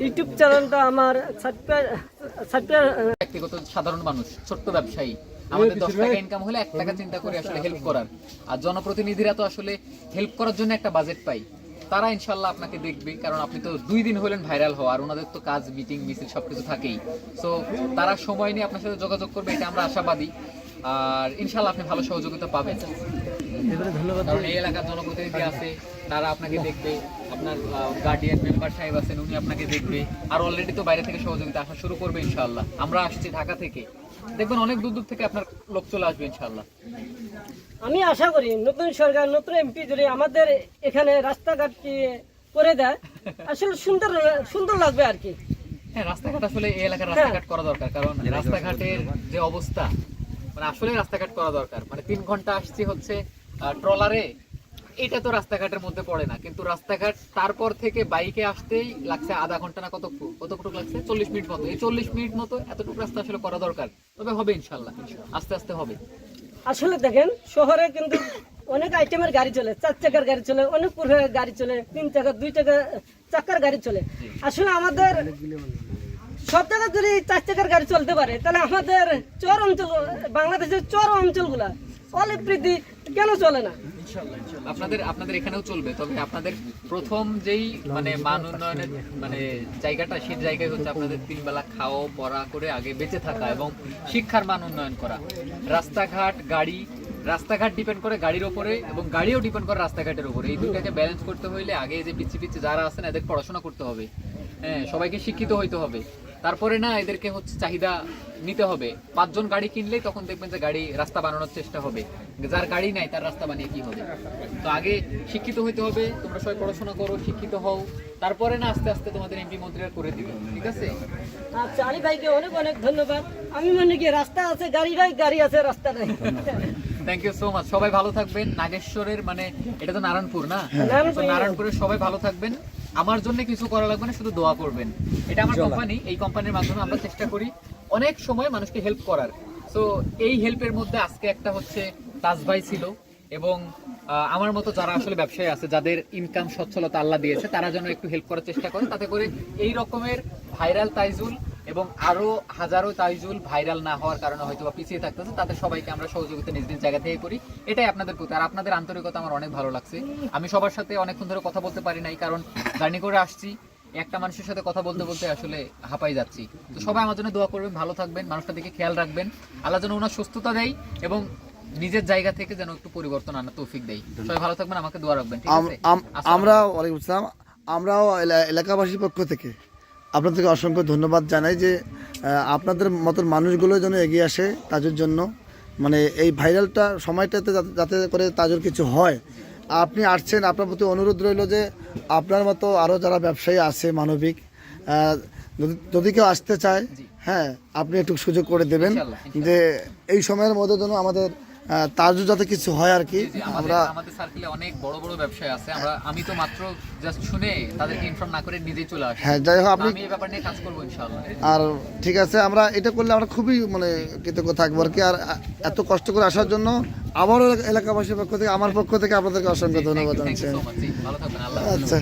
YouTube চ্যানেলটা আমার ব্যক্তিগত সাধারণ মানুষ, ছোট্ট ব্যবসায়ী, আমাদের 10 টাকা ইনকাম হলে 1 টাকা চিন্তা করি আসলে হেল্প করার। আর জনপ্রতিনিধিরা তো আসলে হেল্প করার জন্য একটা বাজেট পাই। তারা ইনশাল্লাহ আপনাকে দেখবে, কারণ আপনি তো 2 দিন হলেন ভাইরাল হওয়া, আর ওনাদের তো কাজ, মিটিং, মিছিল সবকিছু থাকেই। সো তারা সময় নিয়ে আপনার সাথে যোগাযোগ করবে, এটা আমরা আশাবাদী। আর ইনশাল্লাহ আপনি ভালো সহযোগিতা পাবেন। ধন্যবাদ। কারণ এই এলাকার জনপ্রতিনিধি আছে, তারা আপনাকে দেখবে, আপনার গার্ডিয়ান মেম্বার সাহেব আছেন, উনি আপনাকে দেখবে। আর অলরেডি তো বাইরে থেকে সহযোগিতা আসা শুরু করবে ইনশাআল্লাহ। আমরা আসছি ঢাকা থেকে, দেখবেন অনেক দূর দূর থেকে আপনার লোক চলে আসবে ইনশাআল্লাহ। আমি আশা করি নতুন সরকার, নতুন এমপি যদি আমাদের এখানে রাস্তাঘাট করে দেয়, আসলে সুন্দর লাগবে আর কি। হ্যাঁ, রাস্তাঘাট আসলে এই এলাকার রাস্তাঘাট করা দরকার, কারণ রাস্তাঘাটের যে অবস্থা, মানে আসলে রাস্তাঘাট করা দরকার। মানে 3 ঘন্টা আসছি হচ্ছে ট্রলারে, এটা তো রাস্তাঘাটের মধ্যে পড়ে না, কিন্তু রাস্তাঘাট তারপর থেকে বাইকে আসতেই লাগছে আধা ঘন্টা না কতটুকু লাগছে, 40 মিনিট মতো। এই 40 মিনিট মতো এতটুকু রাস্তা আসলে করা দরকার, তবে হবে ইনশাল্লাহ, আস্তে আস্তে হবে। আসলে দেখেন শহরে কিন্তু অনেক আইটেমের গাড়ি চলে, 4 চাকার গাড়ি চলে, অনেক পুরো গাড়ি চলে, 3 চাকা 2 চাকার গাড়ি চলে। আসলে আমাদের সব জায়গায় যদি 4 চাকার গাড়ি চলতে পারে, তাহলে আমাদের চর অঞ্চল, বাংলাদেশের চর অঞ্চলগুলা অলিবৃদ্ধি কেন চলে না? আপনাদের এখানেও চলবে, তবে আপনাদের প্রথম যেই মানে মান উন্নয়নের মানে জায়গাটা, সেই জায়গায় হচ্ছে আপনাদের 3 বেলা খাওয়া পড়া করে আগে বেঁচে থাকা এবং শিক্ষার মান উন্নয়ন করা। রাস্তাঘাট ডিপেন্ড করে গাড়ির উপরে, এবং গাড়িও ডিপেন্ড করে রাস্তাঘাটের উপরে। এই দুটাকে ব্যালেন্স করতে হইলে আগে যে পিচ্ছি যারা আছেন এদের পড়াশোনা করতে হবে, হ্যাঁ, সবাইকে শিক্ষিত হইতে হবে। তারপরে না এদেরকে হচ্ছে চাহিদা নিতে হবে। 5 জন গাড়ি কিনলেই তখন দেখবেন যে গাড়ি রাস্তা বানানোর চেষ্টা হবে, যার গাড়ি নাই তার রাস্তা বানিয়ে কি হবে। তো আগে শিক্ষিত হইতে হবে, তোমরা সবাই পড়াশোনা করো, শিক্ষিত হও, তারপরে না আস্তে আস্তে তোমাদের এমপি মন্ত্রীরা করে দিবে, ঠিক আছে? আচ্ছা, আলী ভাইকে অনেক অনেক ধন্যবাদ। আমি মনে কি রাস্তা আছে গাড়ি নাই, গাড়ি আছে রাস্তা নাই। Thank you so much. সবাই ভালো থাকবেন। নাগেশ্বরের মানে এটা তো নারায়ণপুর না, তো নারায়ণপুরের সবাই ভালো থাকবেন। আমার জন্য কিছু করা লাগবে না, শুধু দোয়া করবেন। এটা আমার কোম্পানি, এই কোম্পানির মাধ্যমে আমরা চেষ্টা করি অনেক সময় মানুষকে হেল্প করার। তো এই হেল্পের মধ্যে আজকে একটা হচ্ছে তাজ ভাই ছিল, এবং আমার মতো যারা আসলে ব্যবসায়ী আছে, যাদের ইনকাম সচ্ছলতা আল্লাহ দিয়েছে, তারা যেন একটু হেল্প করার চেষ্টা করে, তাতে করে এই রকমের ভাইরাল তাইজুল এবং আরো হাজারো তাইজুল ভাইরাল না হওয়ার কারণে হয়তো বা পিছিয়ে থাকতেছে, তাদের সবাইকে আমরা সহযোগিতা নিজ নিজ জায়গা থেকে করি। এটাই আপনাদের প্রতি, আর আপনাদের আন্তরিকতা আমার অনেক ভালো লাগছে। আমি সবার সাথে অনেকক্ষণ ধরে কথা বলতে পারি নাই, কারণ জার্নি করে আসছি, একটা মানুষের সাথে কথা বলতে বলতে আসলে হাঁপাই যাচ্ছি। তো সবাই আমার জন্য দোয়া করবেন, ভালো থাকবেন, মানুষটা দিকে খেয়াল রাখবেন, আল্লাহ যেন ওনার সুস্থতা দেয় এবং নিজের জায়গা থেকে যেন একটু পরিবর্তন আনার তৌফিক দেয়। সবাই ভালো থাকবেন, আমাকে দোয়া রাখবেন, ঠিক আছে? ওয়ালাইকুম আসসালাম। আমরাও এলাকাবাসীর পক্ষ থেকে আপনাদেরকে অসংখ্য ধন্যবাদ জানাই যে আপনাদের মতো মানুষগুলো যেন এগিয়ে আসে তাজের জন্য, মানে এই ভাইরালটা সময়টাতে যাতে করে তাজের কিছু হয়। আপনি আসছেন, আপনার প্রতি অনুরোধ রইল যে আপনার মতো আরও যারা ব্যবসায়ী আছে মানবিক, যদি কেউ আসতে চায়, হ্যাঁ, আপনি একটু সুযোগ করে দেবেন যে এই সময়ের মধ্যে যেন আমাদের তাজও যাতে কিছু হয় আর কি। আমাদের সার্কেলে অনেক বড় বড় ব্যবসায়ী আছে, আমি তো মাত্র জাস্ট শুনে তাদেরকে ইনফর্ম না করে নিজেই চলে আসি। হ্যাঁ, যাই হোক, আপনি এই ব্যাপার নিয়ে কাজ করবো ইনশাআল্লাহ। আর ঠিক আছে, আমরা এটা করলে আমরা খুবই মানে কৃতজ্ঞ থাকবো আর কি। আর এত কষ্ট করে আসার জন্য আবারও এলাকাবাসীর পক্ষ থেকে, আমার পক্ষ থেকে আপনাদেরকে অসংখ্য ধন্যবাদ জানাচ্ছি। ভালো থাকবেন, আল্লাহ। আচ্ছা।